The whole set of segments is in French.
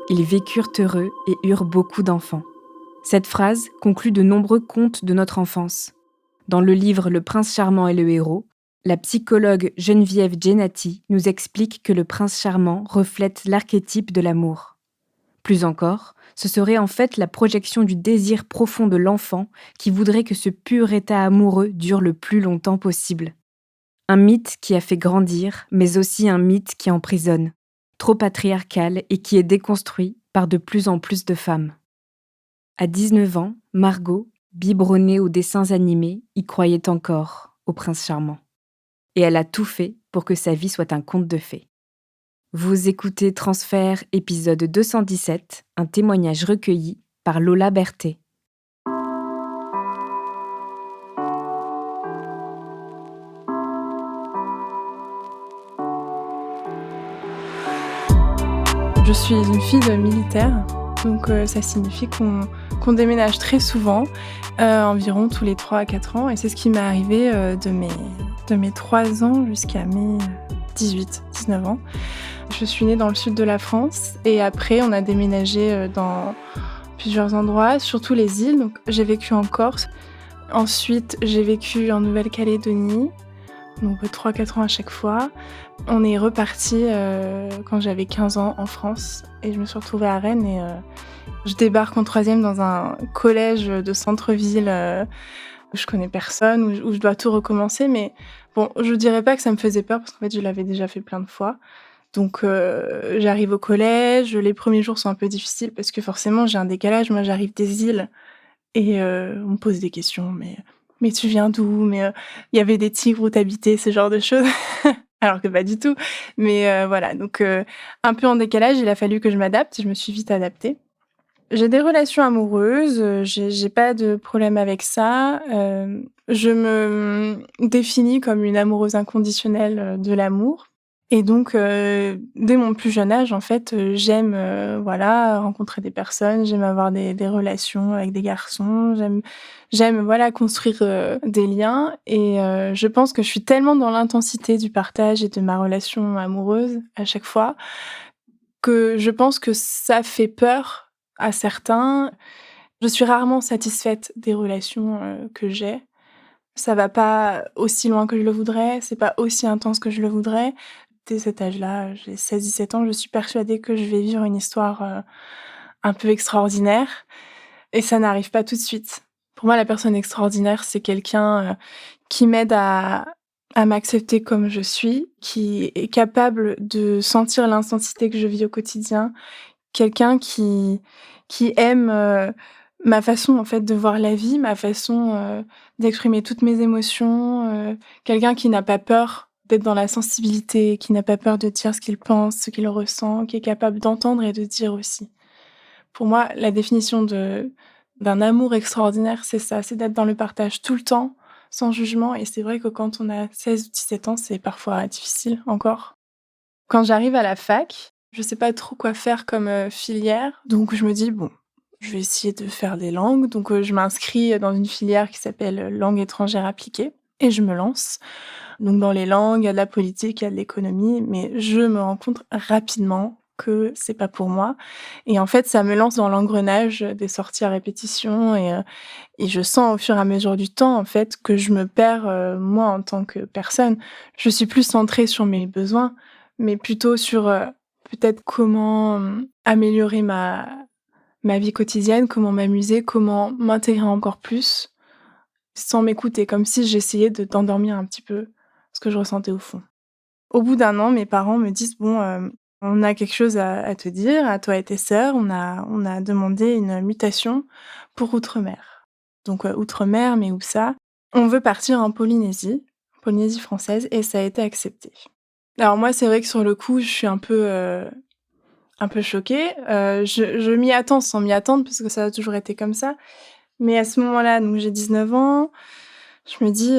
Ils vécurent heureux et eurent beaucoup d'enfants. Cette phrase conclut de nombreux contes de notre enfance. Dans le livre Le Prince charmant et le héros, la psychologue Geneviève Jennati nous explique que le prince charmant reflète l'archétype de l'amour. Plus encore, ce serait en fait la projection du désir profond de l'enfant qui voudrait que ce pur état amoureux dure le plus longtemps possible. Un mythe qui a fait grandir, mais aussi un mythe qui emprisonne, trop patriarcal et qui est déconstruit par de plus en plus de femmes. À 19 ans, Margot, biberonnée aux dessins animés, y croyait encore, au prince charmant. Et elle a tout fait pour que sa vie soit un conte de fées. Vous écoutez Transfert, épisode 217, un témoignage recueilli par Lola Berthet. Je suis une fille de militaire, donc ça signifie qu'on déménage très souvent, environ tous les 3 à 4 ans, et c'est ce qui m'est arrivé de mes 3 ans jusqu'à mes 18-19 ans. Je suis née dans le sud de la France, et après on a déménagé dans plusieurs endroits, surtout les îles, donc j'ai vécu en Corse. Ensuite j'ai vécu en Nouvelle-Calédonie, donc 3-4 ans à chaque fois. On est reparti quand j'avais 15 ans en France et je me suis retrouvée à Rennes et je débarque en 3e dans un collège de centre-ville où je connais personne, où je dois tout recommencer. Mais bon, je dirais pas que ça me faisait peur parce qu'en fait je l'avais déjà fait plein de fois. Donc j'arrive au collège, les premiers jours sont un peu difficiles parce que forcément j'ai un décalage. Moi j'arrive des îles et on me pose des questions, mais tu viens d'où? Mais il y avait des tigres où t'habitais, ce genre de choses. Alors que pas du tout. Mais voilà, donc un peu en décalage, il a fallu que je m'adapte. Je me suis vite adaptée. J'ai des relations amoureuses, j'ai pas de problème avec ça. Je me définis comme une amoureuse inconditionnelle de l'amour. Et donc, dès mon plus jeune âge, en fait, j'aime voilà, rencontrer des personnes, j'aime avoir des relations avec des garçons, j'aime voilà, construire des liens. Et je pense que je suis tellement dans l'intensité du partage et de ma relation amoureuse à chaque fois que je pense que ça fait peur à certains. Je suis rarement satisfaite des relations que j'ai. Ça va pas aussi loin que je le voudrais, c'est pas aussi intense que je le voudrais. Dès cet âge-là, j'ai 16-17 ans, je suis persuadée que je vais vivre une histoire un peu extraordinaire et ça n'arrive pas tout de suite. Pour moi, la personne extraordinaire, c'est quelqu'un qui m'aide à m'accepter comme je suis, qui est capable de sentir l'intensité que je vis au quotidien, quelqu'un qui aime ma façon en fait de voir la vie, ma façon d'exprimer toutes mes émotions, quelqu'un qui n'a pas peur d'être dans la sensibilité, qui n'a pas peur de dire ce qu'il pense, ce qu'il ressent, qui est capable d'entendre et de dire aussi. Pour moi, la définition d'un amour extraordinaire, c'est ça, c'est d'être dans le partage tout le temps, sans jugement. Et c'est vrai que quand on a 16 ou 17 ans, c'est parfois difficile encore. Quand j'arrive à la fac, je sais pas trop quoi faire comme filière, donc je me dis bon, je vais essayer de faire des langues. Donc je m'inscris dans une filière qui s'appelle langue étrangère appliquée et je me lance. Donc dans les langues, il y a de la politique, il y a de l'économie, mais je me rends compte rapidement que c'est pas pour moi. Et en fait, ça me lance dans l'engrenage des sorties à répétition et je sens au fur et à mesure du temps en fait que je me perds moi en tant que personne. Je suis plus centrée sur mes besoins, mais plutôt sur peut-être comment améliorer ma vie quotidienne, comment m'amuser, comment m'intégrer encore plus sans m'écouter, comme si j'essayais d'endormir un petit peu ce que je ressentais au fond. Au bout d'1 an, mes parents me disent: «Bon, on a quelque chose à te dire, à toi et tes sœurs. On a demandé une mutation pour outre-mer». Donc outre-mer, mais où ça? On veut partir en Polynésie, Polynésie française, et ça a été accepté. Alors moi, c'est vrai que sur le coup, je suis un peu choquée. Je m'y attends sans m'y attendre parce que ça a toujours été comme ça. Mais à ce moment-là, donc j'ai 19 ans, je me dis: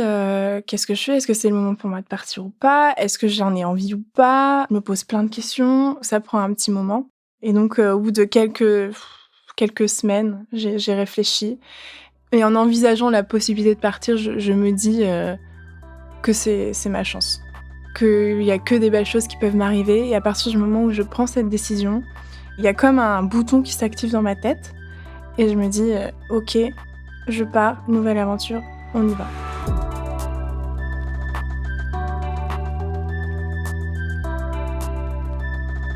«Qu'est-ce que je fais? Est-ce que c'est le moment pour moi de partir ou pas? Est-ce que j'en ai envie ou pas?» Je me pose plein de questions, ça prend un petit moment et donc au bout de quelques semaines, j'ai réfléchi et en envisageant la possibilité de partir, je me dis que c'est ma chance, qu'il y a que des belles choses qui peuvent m'arriver et à partir du moment où je prends cette décision, Il y a comme un bouton qui s'active dans ma tête et je me dis OK, je pars, nouvelle aventure, on y va.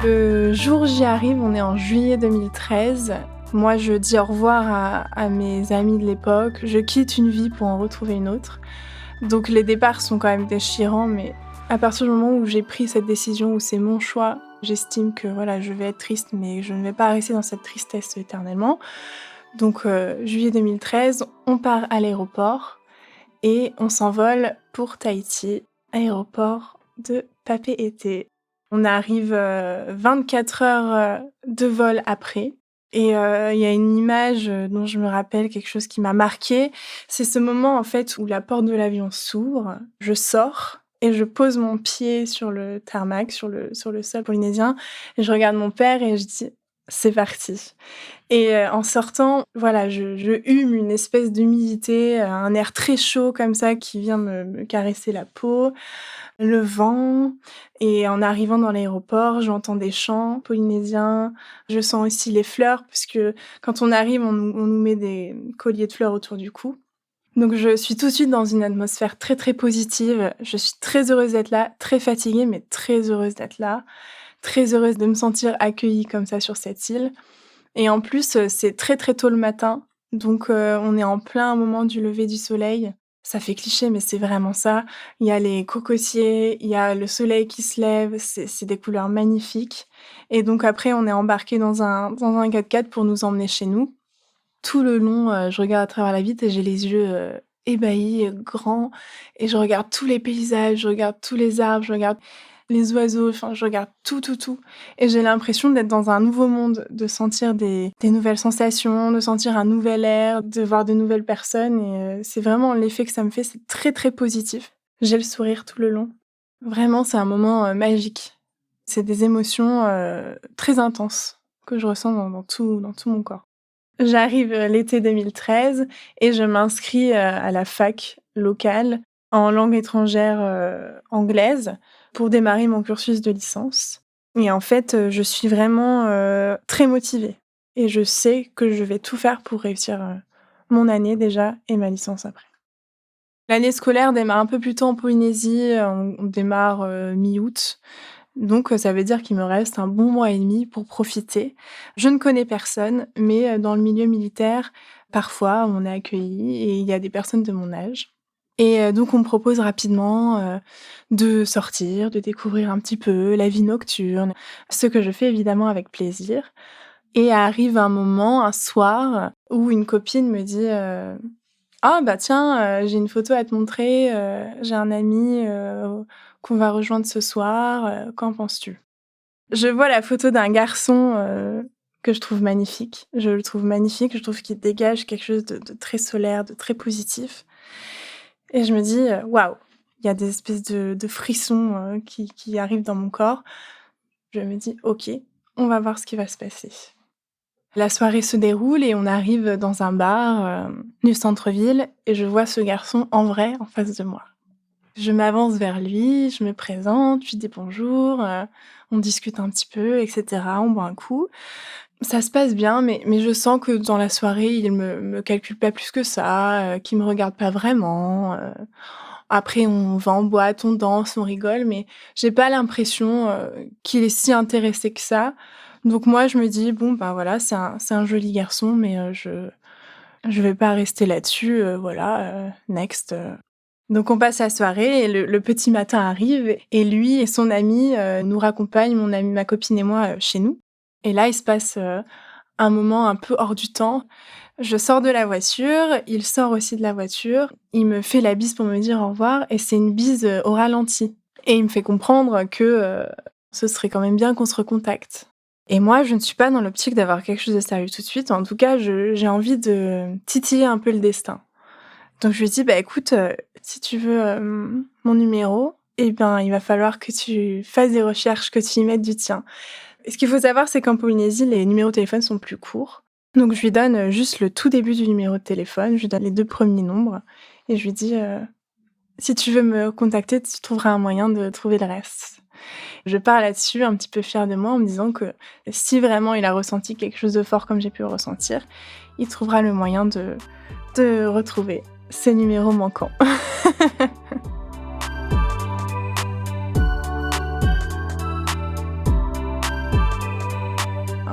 Le jour où j'y arrive, on est en juillet 2013. Moi, je dis au revoir à mes amis de l'époque. Je quitte une vie pour en retrouver une autre. Donc les départs sont quand même déchirants, mais à partir du moment où j'ai pris cette décision, où c'est mon choix, j'estime que voilà, je vais être triste, mais je ne vais pas rester dans cette tristesse éternellement. Donc juillet 2013, on part à l'aéroport et on s'envole pour Tahiti, aéroport de Papeete. On arrive 24 heures de vol après. Et il y a une image dont je me rappelle, quelque chose qui m'a marquée. C'est ce moment, en fait, où la porte de l'avion s'ouvre, je sors et je pose mon pied sur le tarmac, sur le sol polynésien, et je regarde mon père et je dis: «C'est parti». Et en sortant, voilà, je hume une espèce d'humidité, un air très chaud comme ça qui vient me caresser la peau, le vent. Et en arrivant dans l'aéroport, j'entends des chants polynésiens. Je sens aussi les fleurs puisque quand on arrive, on nous met des colliers de fleurs autour du cou. Donc je suis tout de suite dans une atmosphère très, très positive. Je suis très heureuse d'être là, très fatiguée, mais très heureuse d'être là, très heureuse de me sentir accueillie comme ça sur cette île. Et en plus, c'est très, très tôt le matin, donc on est en plein moment du lever du soleil. Ça fait cliché, mais c'est vraiment ça. Il y a les cocotiers, il y a le soleil qui se lève, c'est des couleurs magnifiques. Et donc après, on est embarqués dans un 4x4 pour nous emmener chez nous. Tout le long, je regarde à travers la vitre et j'ai les yeux, ébahis, grands, et je regarde tous les paysages, je regarde tous les arbres, je regarde les oiseaux, enfin je regarde tout, tout, tout, et j'ai l'impression d'être dans un nouveau monde, de sentir des nouvelles sensations, de sentir un nouvel air, de voir de nouvelles personnes. Et c'est vraiment l'effet que ça me fait, c'est très, très positif. J'ai le sourire tout le long. Vraiment, c'est un moment, magique. C'est des émotions, très intenses que je ressens dans tout mon corps. J'arrive, l'été 2013 et je m'inscris, à la fac locale en langue étrangère, anglaise, pour démarrer mon cursus de licence. Et en fait, je suis vraiment, très motivée et je sais que je vais tout faire pour réussir, mon année déjà et ma licence après. L'année scolaire démarre un peu plus tôt en Polynésie, on démarre, mi-août. Donc ça veut dire qu'il me reste un bon mois et demi pour profiter. Je ne connais personne, mais dans le milieu militaire, parfois, on est accueillis et il y a des personnes de mon âge. Et donc on me propose rapidement, de sortir, de découvrir un petit peu la vie nocturne, ce que je fais évidemment avec plaisir. Et arrive un moment, un soir, où une copine me dit, «Ah bah tiens, j'ai une photo à te montrer, j'ai un ami, qu'on va rejoindre ce soir, qu'en penses-tu?» Je vois la photo d'un garçon, que je trouve magnifique. Je le trouve magnifique, je trouve qu'il dégage quelque chose de très solaire, de très positif, et je me dis: «Waouh!» Il y a des espèces de frissons, qui arrivent dans mon corps. Je me dis: «OK, on va voir ce qui va se passer». La soirée se déroule et on arrive dans un bar, du centre-ville, et je vois ce garçon en vrai en face de moi. Je m'avance vers lui, je me présente, je lui dis bonjour, on discute un petit peu et cetera, on boit un coup. Ça se passe bien, mais je sens que dans la soirée, il me calcule pas plus que ça, qu'il me regarde pas vraiment. Après on va en boîte, on danse, on rigole, mais j'ai pas l'impression, qu'il est si intéressé que ça. Donc moi je me dis: «Bon, bah, voilà, c'est un joli garçon, mais je vais pas rester là-dessus, voilà, next». Donc on passe la soirée et le petit matin arrive et lui et son ami, nous raccompagnent, mon amie, ma copine et moi, chez nous. Et là, il se passe, un moment un peu hors du temps. Je sors de la voiture, il sort aussi de la voiture, il me fait la bise pour me dire au revoir, et c'est une bise, au ralenti, et il me fait comprendre que, ce serait quand même bien qu'on se recontacte. Et moi, je ne suis pas dans l'optique d'avoir quelque chose de sérieux tout de suite. En tout cas, j'ai envie de titiller un peu le destin. Donc je lui dis: «Bah, écoute, si tu veux, mon numéro, eh ben, il va falloir que tu fasses des recherches, que tu y mettes du tien». Et ce qu'il faut savoir, c'est qu'en Polynésie, les numéros de téléphone sont plus courts. Donc je lui donne, juste le tout début du numéro de téléphone, je lui donne les 2 premiers nombres et je lui dis: «Si tu veux me contacter, tu trouveras un moyen de trouver le reste». Je pars là-dessus un petit peu fière de moi en me disant que si vraiment il a ressenti quelque chose de fort comme j'ai pu le ressentir, il trouvera le moyen de retrouver ses numéros manquants.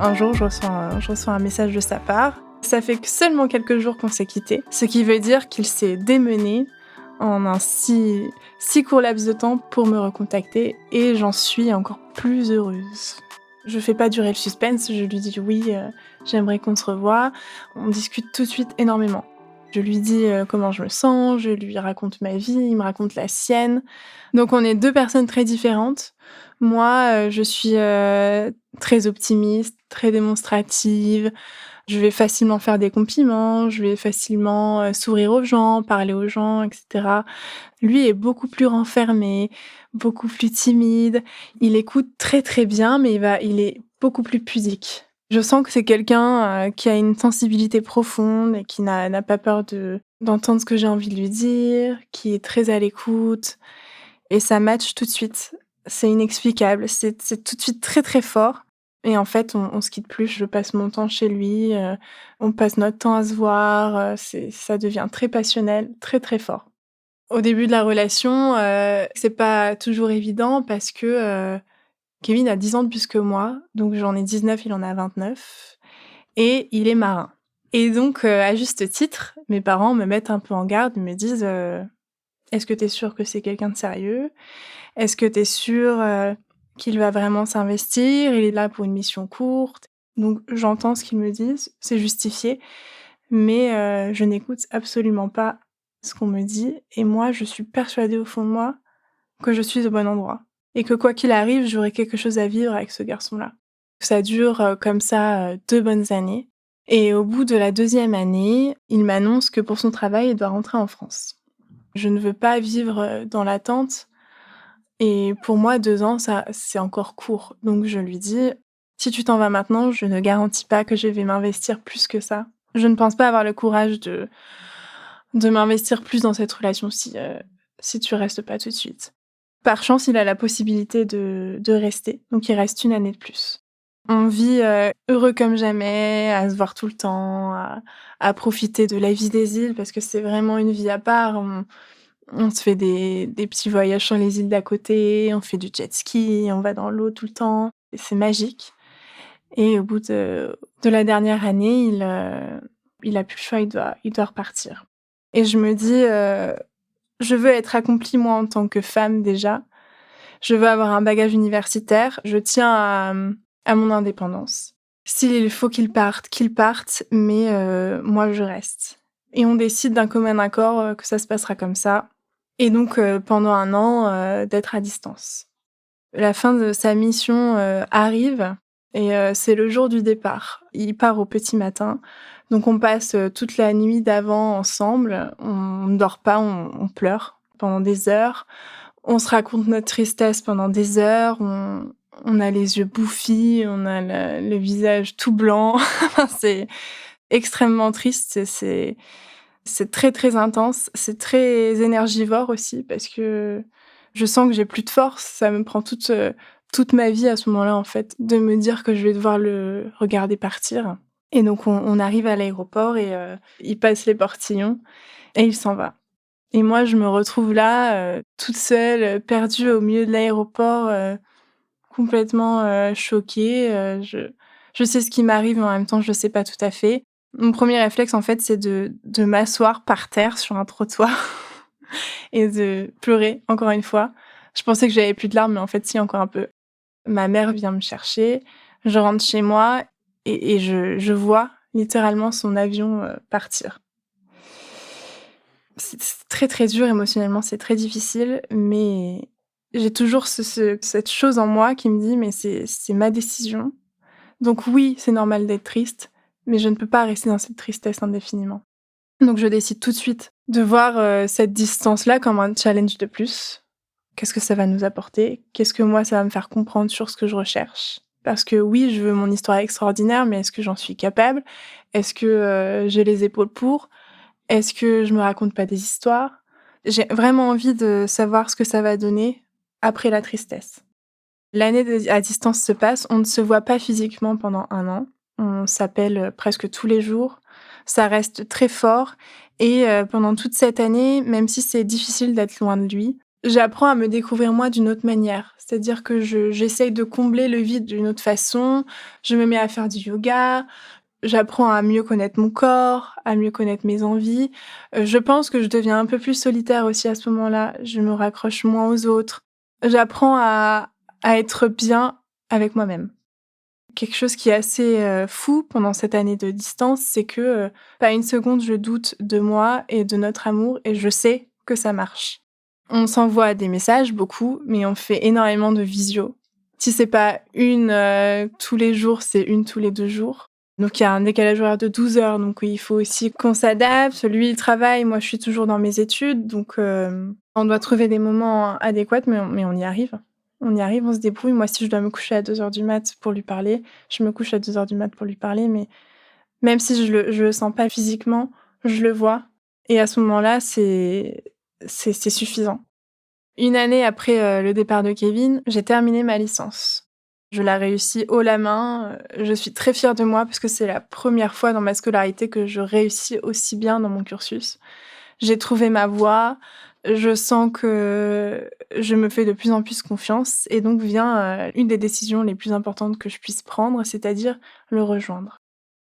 Un jour, je reçois un message de sa part. Ça fait que seulement quelques jours qu'on s'est quittés, ce qui veut dire qu'il s'est démené en un si court laps de temps pour me recontacter et j'en suis encore plus heureuse. Je fais pas durer le suspense, je lui dis oui, j'aimerais qu'on se revoie. On discute tout de suite énormément. Je lui dis comment je me sens, je lui raconte ma vie, il me raconte la sienne. Donc on est deux personnes très différentes. Moi, je suis très optimiste, très démonstrative. Je vais facilement faire des compliments, je vais facilement sourire aux gens, parler aux gens, etc. Lui est beaucoup plus renfermé, beaucoup plus timide. Il écoute très très bien, mais il est beaucoup plus pudique. Je sens que c'est quelqu'un qui a une sensibilité profonde et qui n'a pas peur d'entendre ce que j'ai envie de lui dire, qui est très à l'écoute. Et ça match tout de suite. C'est inexplicable, c'est tout de suite très très fort. Et en fait, on se quitte plus, je passe mon temps chez lui, on passe notre temps à se voir, ça devient très passionnel, très très fort. Au début de la relation, c'est pas toujours évident parce que, Kevin a 10 ans de plus que moi, donc j'en ai 19, il en a 29 et il est marin. Et donc, à juste titre, mes parents me mettent un peu en garde, ils me disent, «Est-ce que tu es sûre que c'est quelqu'un de sérieux? Est-ce que tu es sûre, qu'il va vraiment s'investir? Il est là pour une mission courte». Donc j'entends ce qu'ils me disent, c'est justifié, mais je n'écoute absolument pas ce qu'on me dit et moi, je suis persuadée au fond de moi que je suis au bon endroit et que quoi qu'il arrive, j'aurai quelque chose à vivre avec ce garçon-là. Ça dure, comme ça, 2 bonnes années et au bout de la 2e année, il m'annonce que pour son travail, il doit rentrer en France. Je ne veux pas vivre, dans l'attente et pour moi 2 ans, ça c'est encore court. Donc je lui dis: «Si tu t'en vas maintenant, je ne garantis pas que je vais m'investir plus que ça. Je ne pense pas avoir le courage de m'investir plus dans cette relation si tu restes pas tout de suite». Par chance, il a la possibilité de rester, donc il reste 1 année de plus. On vit, heureux comme jamais, à se voir tout le temps, à profiter de la vie des îles parce que c'est vraiment une vie à part. On se fait des petits voyages sur les îles d'à côté, on fait du jet ski, on va dans l'eau tout le temps et c'est magique et au bout de la dernière année, il a plus le choix, il doit repartir et je me dis, «Je veux être accomplie moi en tant que femme déjà. Je veux avoir un bagage universitaire. Je tiens à mon indépendance. S'il faut qu'il parte, mais moi je reste» et on décide d'un commun accord, que ça se passera comme ça et donc pendant 1 an, d'être à distance. La fin de sa mission, arrive et c'est le jour du départ. Il part au petit matin, donc on passe, toute la nuit d'avant ensemble. On ne dort pas, on pleure pendant des heures. On se raconte notre tristesse pendant des heures. On a les yeux bouffis, on a le visage tout blanc. Enfin, c'est extrêmement triste. C'est très, très intense. C'est très énergivore aussi parce que je sens que j'ai plus de force. Ça me prend toute ma vie à ce moment-là, en fait, de me dire que je vais devoir le regarder partir et donc on arrive à l'aéroport et il passe les portillons et il s'en va et moi, je me retrouve là, toute seule, perdue au milieu de l'aéroport, complètement, choquée, je sais ce qui m'arrive, mais en même temps, je sais pas tout à fait. Mon premier réflexe, en fait, c'est de m'asseoir par terre sur un trottoir et de pleurer encore une fois. Je pensais que j'avais plus de larmes, mais en fait si, encore un peu. Ma mère vient me chercher, je rentre chez moi et je vois littéralement son avion, partir. C'est très, très dur émotionnellement, c'est très difficile, mais j'ai toujours cette chose en moi qui me dit: «Mais c'est ma décision. Donc oui, c'est normal d'être triste, mais je ne peux pas rester dans cette tristesse indéfiniment». Donc je décide tout de suite de voir, cette distance-là comme un challenge de plus. Qu'est-ce que ça va nous apporter? Qu'est-ce que moi, ça va me faire comprendre sur ce que je recherche? Parce que oui, je veux mon histoire extraordinaire, mais est-ce que j'en suis capable? Est-ce que, j'ai les épaules pour? Est-ce que je me raconte pas des histoires? J'ai vraiment envie de savoir ce que ça va donner après la tristesse. L'année à distance se passe, on ne se voit pas physiquement pendant 1 an. On s'appelle, presque tous les jours. Ça reste très fort et pendant toute cette année, même si c'est difficile d'être loin de lui, j'apprends à me découvrir moi d'une autre manière. C'est-à-dire que j'essaye de combler le vide d'une autre façon. Je me mets à faire du yoga, j'apprends à mieux connaître mon corps, à mieux connaître mes envies. Je pense que je deviens un peu plus solitaire aussi à ce moment-là. Je me raccroche moins aux autres. J'apprends à être bien avec moi-même. Quelque chose qui est assez, fou pendant cette année de distance, c'est que, pas une seconde je doute de moi et de notre amour et je sais que ça marche. On s'envoie des messages, beaucoup, mais on fait énormément de visio. Si c'est pas une, tous les jours, c'est une tous les 2 jours. Donc il y a un décalage horaire de 12 heures, donc il faut aussi qu'on s'adapte. Lui, il travaille, moi je suis toujours dans mes études, donc on doit trouver des moments adéquats, mais on y arrive. On y arrive, on se débrouille. Moi, si je dois me coucher à 2 heures du mat pour lui parler, je me couche à 2 heures du mat pour lui parler, mais même si je le sens pas physiquement, je le vois et à ce moment-là, c'est suffisant. Une année après, le départ de Kevin, j'ai terminé ma licence. Je l'ai réussi haut la main, je suis très fière de moi parce que c'est la première fois dans ma scolarité que je réussis aussi bien dans mon cursus. J'ai trouvé ma voie, je sens que je me fais de plus en plus confiance et donc vient, une des décisions les plus importantes que je puisse prendre, c'est-à-dire le rejoindre.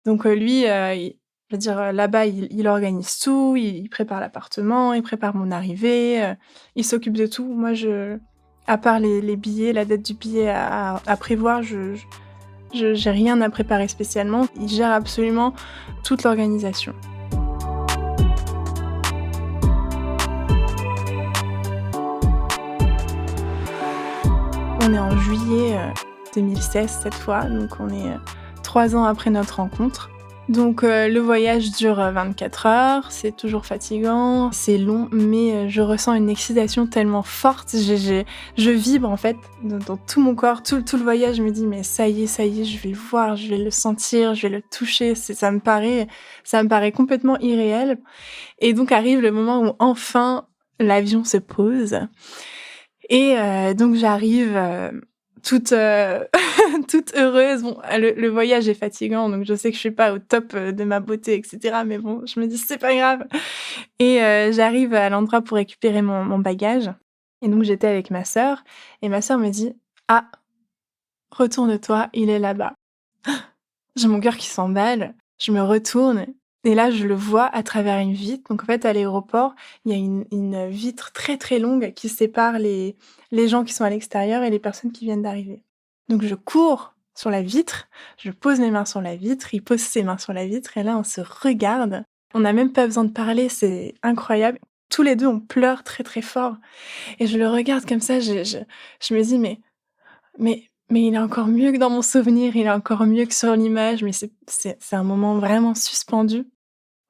Donc lui, il je veux dire, là-bas, il organise tout, il prépare l'appartement, il prépare mon arrivée, il s'occupe de tout. Moi, à part les billets, la date du billet à prévoir, je j'ai rien à préparer spécialement. Il gère absolument toute l'organisation. On est en juillet, 2016 cette fois, donc on est, 3 ans après notre rencontre. Donc le voyage dure, 24 heures, c'est toujours fatigant, c'est long, mais je ressens une excitation tellement forte, je vibre en fait dans tout mon corps, tout le voyage, je me dis: «Mais ça y est, je vais le voir, je vais le sentir, je vais le toucher». Ça me paraît complètement irréel et donc arrive le moment où enfin l'avion se pose et donc j'arrive, toute, toute heureuse. Bon, le voyage est fatigant, donc je sais que je suis pas au top, de ma beauté et cetera, mais bon, je me dis: «C'est pas grave» et j'arrive à l'endroit pour récupérer mon bagage et donc j'étais avec ma sœur et ma sœur me dit: «Ah, retourne-toi, il est là-bas». J'ai mon cœur qui s'emballe, je me retourne et là, je le vois à travers une vitre. Donc en fait, à l'aéroport, il y a une vitre très, très longue qui sépare les gens qui sont à l'extérieur et les personnes qui viennent d'arriver. Donc je cours sur la vitre, je pose mes mains sur la vitre, il pose ses mains sur la vitre et là, on se regarde. On n'a même pas besoin de parler, c'est incroyable. Tous les 2, on pleure très, très fort et je le regarde comme ça, je me dis: «Mais il est encore mieux que dans mon souvenir, il est encore mieux que sur l'image», mais c'est un moment vraiment suspendu.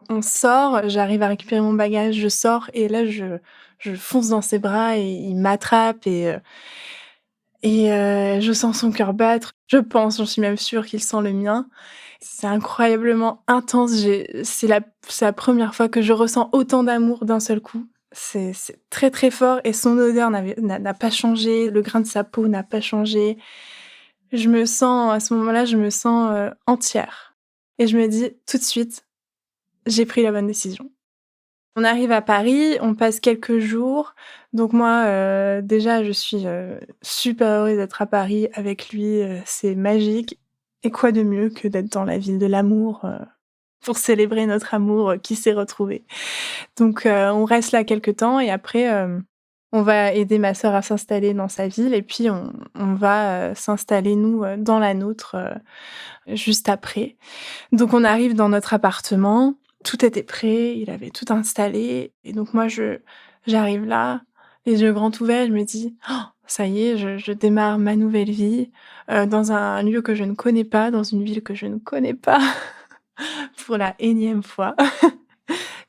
On sort, j'arrive à récupérer mon bagage, je sors et là je fonce dans ses bras et il m'attrape et je sens son cœur battre. Je pense, j'en suis même sûre qu'il sent le mien. C'est incroyablement intense, c'est la première fois que je ressens autant d'amour d'un seul coup. C'est très, très fort et son odeur n'a pas changé, le grain de sa peau n'a pas changé. À ce moment-là, je me sens, entière et je me dis tout de suite: «J'ai pris la bonne décision». On arrive à Paris, on passe quelques jours, donc moi, déjà je suis, super heureuse d'être à Paris avec lui, c'est magique et quoi de mieux que d'être dans la ville de l'amour, pour célébrer notre amour, qui s'est retrouvé. Donc on reste là quelque temps et après, on va aider ma sœur à s'installer dans sa ville et puis on va, s'installer nous, dans la nôtre, juste après. Donc on arrive dans notre appartement, tout était prêt, il avait tout installé et donc moi j'arrive là, les yeux grands ouverts, je me dis: «Oh, ça y est, je démarre ma nouvelle vie, dans un lieu que je ne connais pas, dans une ville que je ne connais pas, pour la énième fois».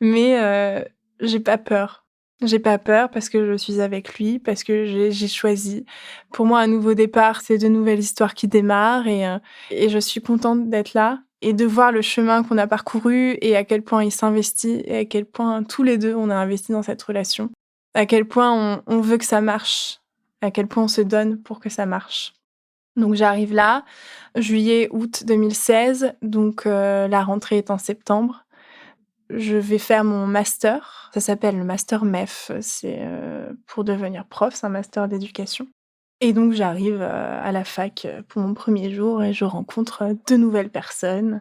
Mais j'ai pas peur. J'ai pas peur parce que je suis avec lui, parce que j'ai choisi. Pour moi, un nouveau départ, c'est de nouvelles histoires qui démarrent et je suis contente d'être là et de voir le chemin qu'on a parcouru et à quel point il s'investit et à quel point tous les 2 on a investi dans cette relation. À quel point on veut que ça marche à quel point on se donne pour que ça marche. Donc j'arrive là, juillet, août 2016, donc la rentrée est en septembre. Je vais faire mon master, ça s'appelle le master MEF, c'est, pour devenir prof, c'est un master d'éducation et donc j'arrive, à la fac, pour mon premier jour et je rencontre, de nouvelles personnes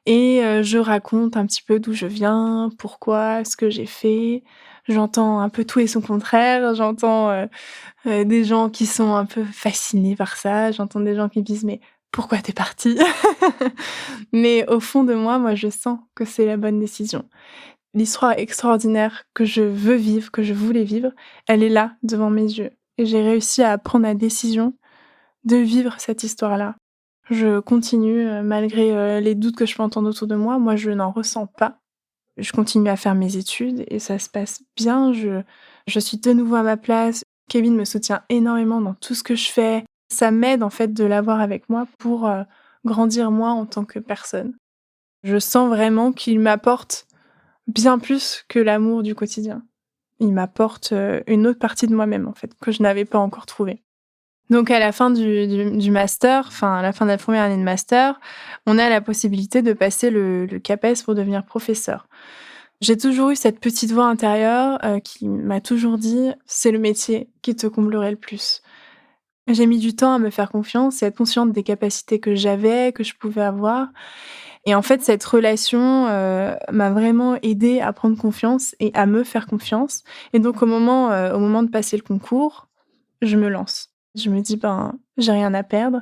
et je raconte un petit peu d'où je viens, pourquoi, ce que j'ai fait. J'entends un peu tout et son contraire, j'entends, des gens qui sont un peu fascinés par ça, j'entends des gens qui me disent: «Mais pourquoi tu es partie?» Mais au fond de moi, je sens que c'est la bonne décision. L'histoire extraordinaire que je veux vivre, que je voulais vivre, elle est là, devant mes yeux et j'ai réussi à prendre la décision de vivre cette histoire-là. Je continue, malgré, les doutes que je peux entendre autour de moi, je n'en ressens pas. Je continue à faire mes études et ça se passe bien. Je suis de nouveau à ma place. Kevin me soutient énormément dans tout ce que je fais. Ça m'aide, en fait, de l'avoir avec moi pour, grandir moi en tant que personne. Je sens vraiment qu'il m'apporte bien plus que l'amour du quotidien. Il m'apporte, une autre partie de moi-même, en fait, que je n'avais pas encore trouvée. Donc à la fin du master, enfin à la fin de la première année de master, on a la possibilité de passer le CAPES pour devenir professeur. J'ai toujours eu cette petite voix intérieure, qui m'a toujours dit: «C'est le métier qui te comblerait le plus». J'ai mis du temps à me faire confiance et être consciente des capacités que j'avais, que je pouvais avoir et en fait cette relation, m'a vraiment aidée à prendre confiance et à me faire confiance et donc au moment de passer le concours, je me lance. Je me dis: «Ben, j'ai rien à perdre»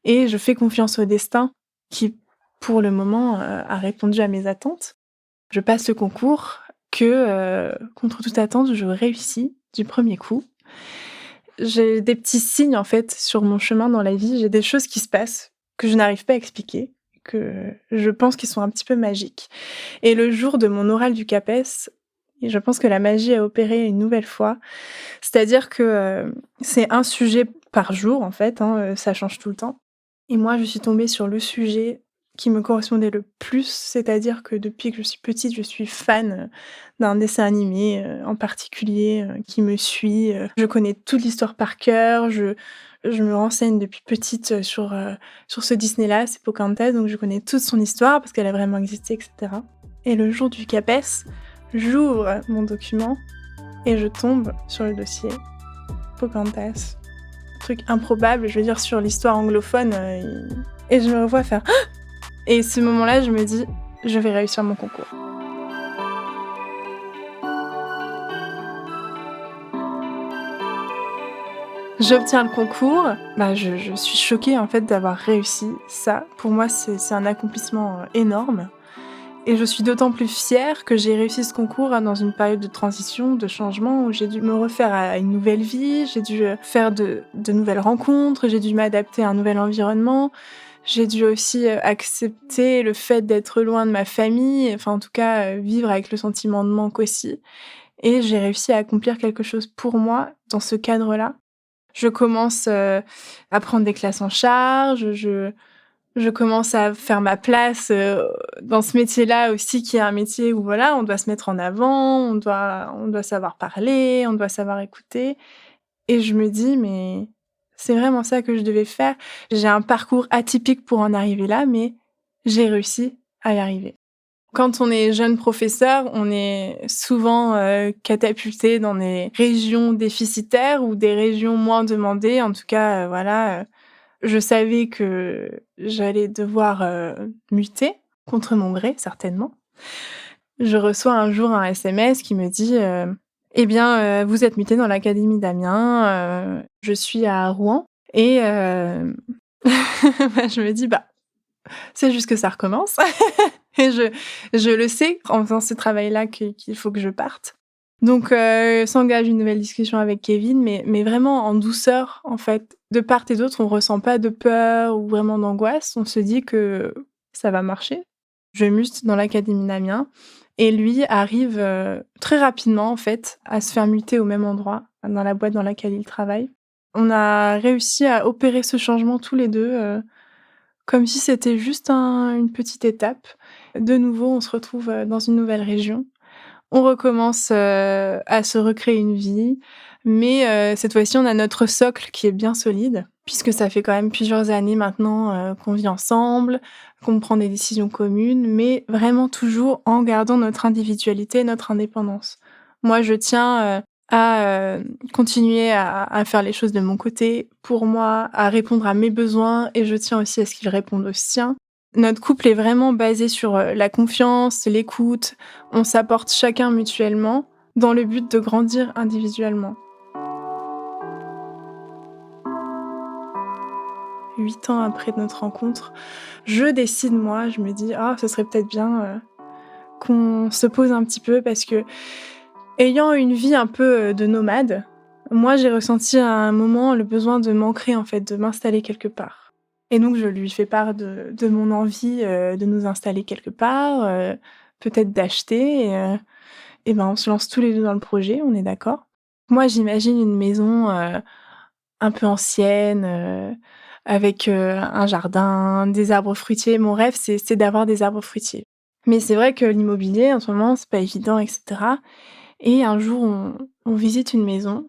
et je fais confiance au destin qui, pour le moment, a répondu à mes attentes. Je passe le concours que, contre toute attente, je réussis du premier coup. J'ai des petits signes, en fait, sur mon chemin dans la vie. J'ai des choses qui se passent que je n'arrive pas à expliquer, que je pense qu'ils sont un petit peu magiques et le jour de mon oral du CAPES, je pense que la magie a opéré une nouvelle fois. C'est-à-dire que, c'est un sujet par jour, en fait, hein, ça change tout le temps et moi, je suis tombée sur le sujet qui me correspondait le plus, c'est-à-dire que depuis que je suis petite, je suis fan, d'un dessin animé, en particulier, qui me suit, je connais toute l'histoire par cœur, je me renseigne depuis petite, sur ce Disney-là, c'est Pocahontas, donc je connais toute son histoire parce qu'elle a vraiment existé et cetera et le jour du CAPES, j'ouvre mon document et je tombe sur le dossier Pocahontas. Truc improbable, je veux dire sur l'histoire anglophone, et je me revois faire «Ah!» et ce moment-là, je me dis: «Je vais réussir mon concours». J'obtiens le concours, je suis choquée en fait d'avoir réussi ça. Pour moi, c'est un accomplissement, énorme et je suis d'autant plus fière que j'ai réussi ce concours, dans une période de transition, de changement où j'ai dû me refaire à une nouvelle vie, j'ai dû, faire de nouvelles rencontres, j'ai dû m'adapter à un nouvel environnement. J'ai dû aussi, accepter le fait d'être loin de ma famille, enfin en tout cas, vivre avec le sentiment de manque aussi et j'ai réussi à accomplir quelque chose pour moi dans ce cadre-là. Je commence, à prendre des classes en charge, je commence à faire ma place, dans ce métier-là aussi qui est un métier où voilà, on doit se mettre en avant, on doit savoir parler, on doit savoir écouter et je me dis: «Mais c'est vraiment ça que je devais faire». J'ai un parcours atypique pour en arriver là, mais j'ai réussi à y arriver. Quand on est jeune professeur, on est souvent, catapulté dans des régions déficitaires ou des régions moins demandées. En tout cas, je savais que j'allais devoir, muter, contre mon gré certainement. Je reçois un jour un SMS qui me dit, «Eh bien, vous êtes muté dans l'académie d'Amiens, je suis à Rouen» et je me dis: «Bah, c'est juste que ça recommence» et je le sais en faisant ce travail-là qu'il faut que je parte. Donc s'engage une nouvelle discussion avec Kevin, mais vraiment en douceur, en fait. De part et d'autre, on ressent pas de peur ou vraiment d'angoisse. On se dit que ça va marcher. Je mute dans l'académie d'Amiens et lui arrive, très rapidement, en fait, à se faire muter au même endroit, dans la boîte dans laquelle il travaille. On a réussi à opérer ce changement tous les 2, comme si c'était juste une petite étape. De nouveau, on se retrouve, dans une nouvelle région. On recommence, à se recréer une vie. Mais cette fois-ci, on a notre socle qui est bien solide, puisque ça fait quand même plusieurs années maintenant qu'on vit ensemble, qu'on prend des décisions communes, mais vraiment toujours en gardant notre individualité et notre indépendance. Moi, je tiens à continuer à faire les choses de mon côté, pour moi, à répondre à mes besoins, et je tiens aussi à ce qu'il réponde aux siens. Notre couple est vraiment basé sur la confiance, l'écoute. On s'apporte chacun mutuellement dans le but de grandir individuellement. 8 ans après notre rencontre, je décide, moi, je me dis: «Ah, ce serait peut-être bien qu'on se pose un petit peu», parce que, ayant une vie un peu de nomade, moi, j'ai ressenti à un moment le besoin de m'ancrer, en fait, de m'installer quelque part. Et donc je lui fais part de mon envie de nous installer quelque part, peut-être d'acheter, et ben, on se lance tous les 2 dans le projet, on est d'accord. Moi, j'imagine une maison un peu ancienne, avec un jardin, des arbres fruitiers. Mon rêve, c'est d'avoir des arbres fruitiers. Mais c'est vrai que l'immobilier, en ce moment, c'est pas évident, et cetera. Et un jour, on visite une maison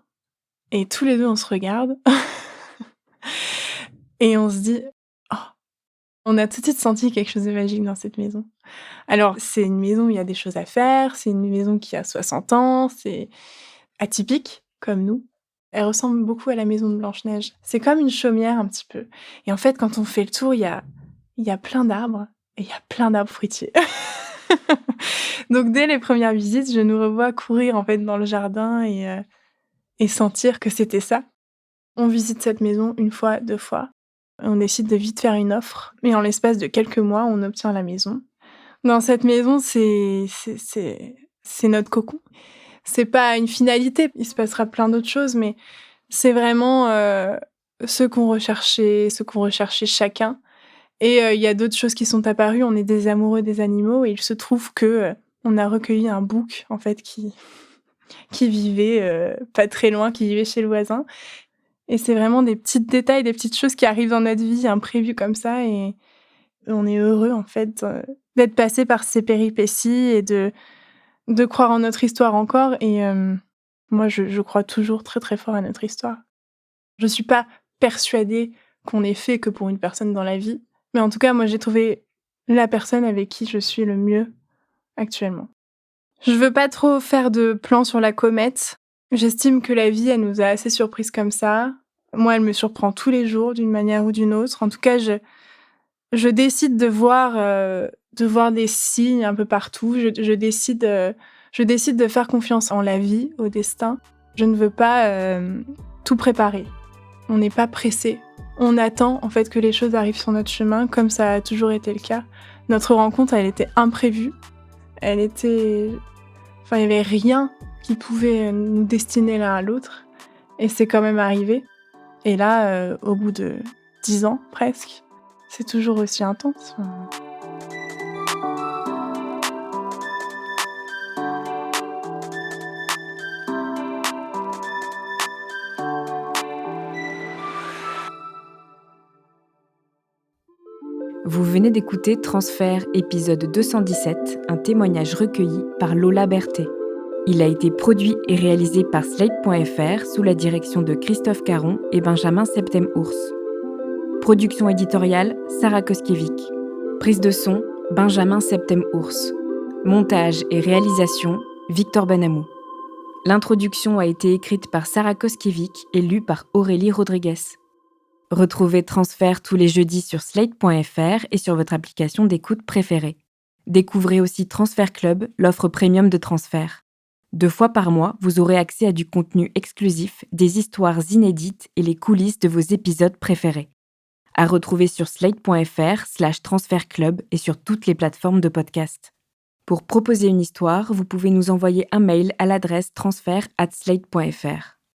et tous les 2 on se regarde et on se dit: «Oh!» On a tout de suite senti quelque chose de magique dans cette maison. Alors, c'est une maison où il y a des choses à faire, c'est une maison qui a 60 ans, c'est atypique, comme nous. Elle ressemble beaucoup à la maison de Blanche-Neige. C'est comme une chaumière un petit peu, et en fait, quand on fait le tour, il y a plein d'arbres et il y a plein d'arbres fruitiers. Donc dès les premières visites, je nous revois courir, en fait, dans le jardin et sentir que c'était ça. On visite cette maison 1 fois, 2 fois. On décide de vite faire une offre, et en l'espace de quelques mois, on obtient la maison. Dans cette maison, c'est notre cocon. C'est pas une finalité, il se passera plein d'autres choses, mais c'est vraiment ce qu'on recherchait chacun. Et il y a d'autres choses qui sont apparues. On est des amoureux des animaux, et il se trouve que on a recueilli un bouc, en fait, qui vivait pas très loin, qui vivait chez le voisin. Et c'est vraiment des petits détails, des petites choses qui arrivent dans notre vie, imprévues comme ça, et on est heureux, en fait, d'être passé par ces péripéties et de croire en notre histoire encore. Et moi, je crois toujours très, très fort à notre histoire. Je suis pas persuadée qu'on est fait que pour une personne dans la vie, mais en tout cas, moi, j'ai trouvé la personne avec qui je suis le mieux actuellement. Je veux pas trop faire de plans sur la comète. J'estime que la vie, elle nous a assez surprises comme ça. Moi, elle me surprend tous les jours d'une manière ou d'une autre. En tout cas, je décide de voir des signes un peu partout. Je décide de faire confiance en la vie, au destin. Je ne veux pas tout préparer. On n'est pas pressé. On attend, en fait, que les choses arrivent sur notre chemin, comme ça a toujours été le cas. Notre rencontre, elle était imprévue. Il y avait rien qui pouvait nous destiner l'un à l'autre. Et c'est quand même arrivé. Et là, au bout de 10 ans, presque, c'est toujours aussi intense. Vous venez d'écouter Transfert, épisode 217, un témoignage recueilli par Lola Berthet. Il a été produit et réalisé par Slate.fr sous la direction de Christophe Caron et Benjamin Septem-Ours. Production éditoriale, Sarah Koskiewicz. Prise de son, Benjamin Septem-Ours. Montage et réalisation, Victor Benamou. L'introduction a été écrite par Sarah Koskiewicz et lue par Aurélie Rodriguez. Retrouvez Transfert tous les jeudis sur Slate.fr et sur votre application d'écoute préférée. Découvrez aussi Transfert Club, l'offre premium de Transfert. 2 fois par mois, vous aurez accès à du contenu exclusif, des histoires inédites et les coulisses de vos épisodes préférés. À retrouver sur slate.fr/transfertclub et sur toutes les plateformes de podcast. Pour proposer une histoire, vous pouvez nous envoyer un mail à l'adresse transfert@slate.fr.